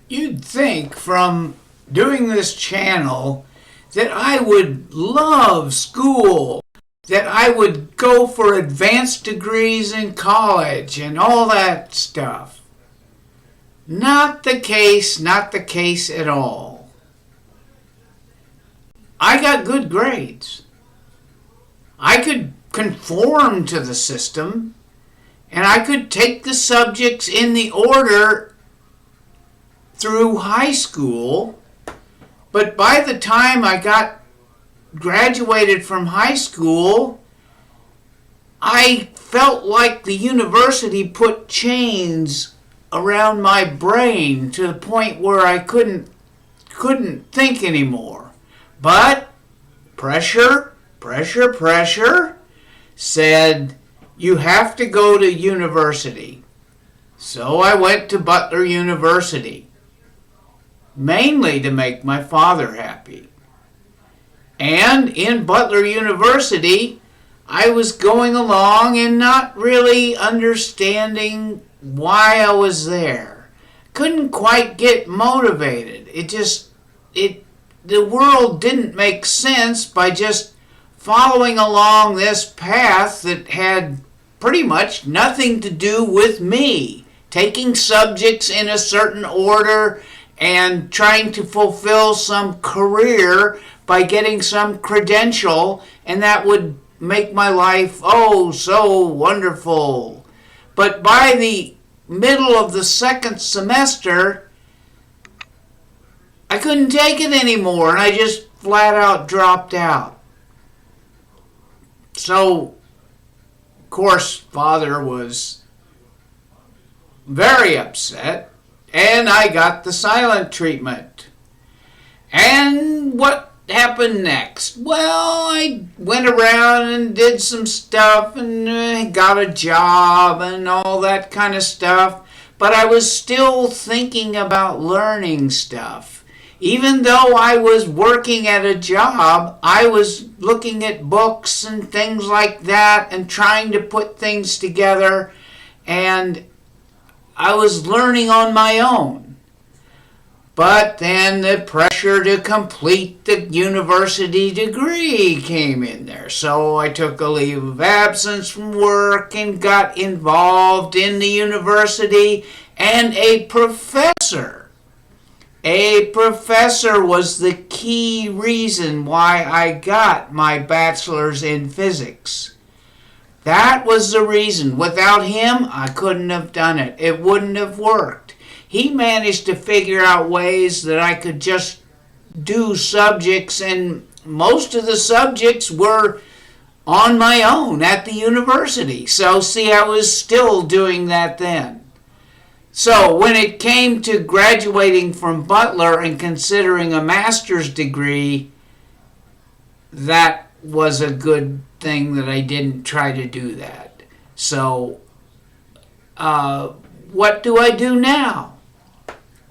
You'd think from doing this channel that I would love school, that I would go for advanced degrees in college and all that stuff. Not the case, not the case at all. I got good grades. I could conform to the system, and I could take the subjects in the order through high school, but by the time I graduated from high school, I felt like the university put chains around my brain to the point where I couldn't think anymore. But pressure said, you have to go to university. So I went to Butler University, mainly to make my father happy. And in Butler University, I was going along and not really understanding why I was there. Couldn't quite get motivated. The world didn't make sense by just following along this path that had pretty much nothing to do with me. Taking subjects in a certain order and trying to fulfill some career by getting some credential, and that would make my life oh so wonderful. But by the middle of the second semester, I couldn't take it anymore, and I just flat out dropped out. So, of course, Father was very upset, and I got the silent treatment. And what happened next? Well, I went around and did some stuff and got a job and all that kind of stuff, but I was still thinking about learning stuff. Even though I was working at a job, I was looking at books and things like that and trying to put things together, and I was learning on my own. But then the pressure to complete the university degree came in there. So I took a leave of absence from work and got involved in the university, and a professor was the key reason why I got my bachelor's in physics. That was the reason. Without him, I couldn't have done it. It wouldn't have worked. He managed to figure out ways that I could just do subjects, and most of the subjects were on my own at the university. So, see, I was still doing that then. So when it came to graduating from Butler and considering a master's degree, that was a good thing that I didn't try to do that. So what do I do now?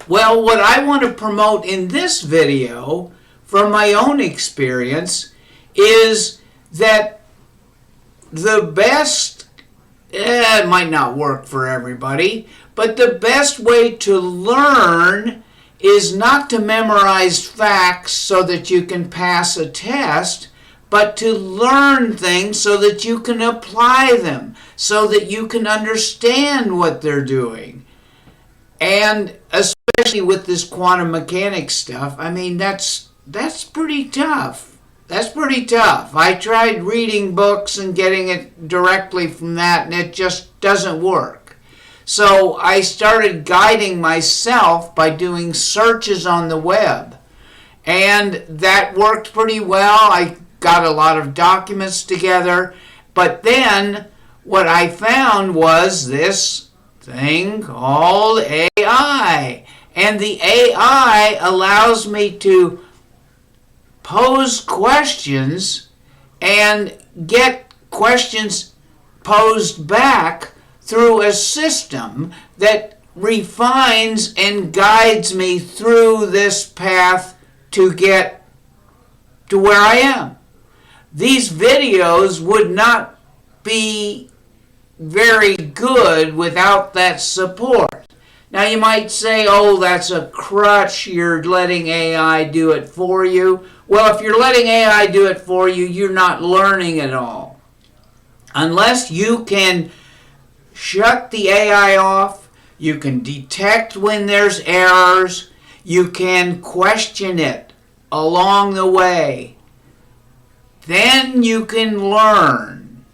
Well, what I want to promote in this video from my own experience is that the best, it might not work for everybody, but the best way to learn is not to memorize facts so that you can pass a test, but to learn things so that you can apply them, so that you can understand what they're doing. And especially with this quantum mechanics stuff, I mean, that's pretty tough. That's pretty tough. I tried reading books and getting it directly from that, and it just doesn't work. So I started guiding myself by doing searches on the web. And that worked pretty well. I got a lot of documents together. But then what I found was this thing called AI. And the AI allows me to pose questions and get questions posed back through a system that refines and guides me through this path to get to where I am. These videos would not be very good without that support. Now you might say, oh, that's a crutch, you're letting AI do it for you. Well, if you're letting AI do it for you, you're not learning at all. Unless you can shut the AI off, you can detect when there's errors, you can question it along the way, then you can learn.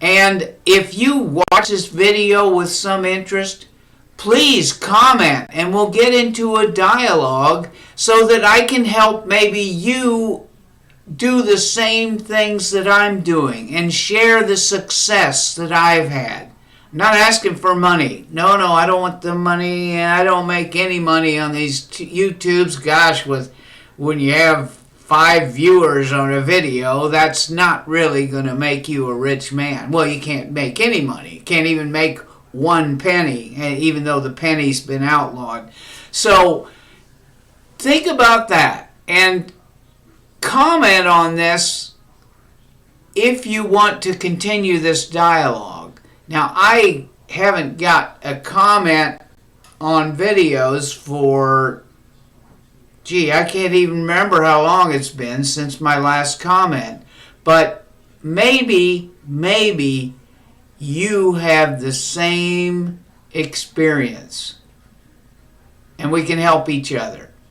And if you watch this video with some interest, please comment and we'll get into a dialogue so that I can help maybe you do the same things that I'm doing and share the success that I've had. I'm not asking for money. No, I don't want the money. I don't make any money on these YouTubes. Gosh, when you have 5 viewers on a video, that's not really going to make you a rich man. Well, you can't make any money. You can't even make 1 penny, even though the penny's been outlawed. So think about that and comment on this if you want to continue this dialogue. Now, I haven't got a comment on videos for, I can't even remember how long it's been since my last comment. But maybe you have the same experience and we can help each other.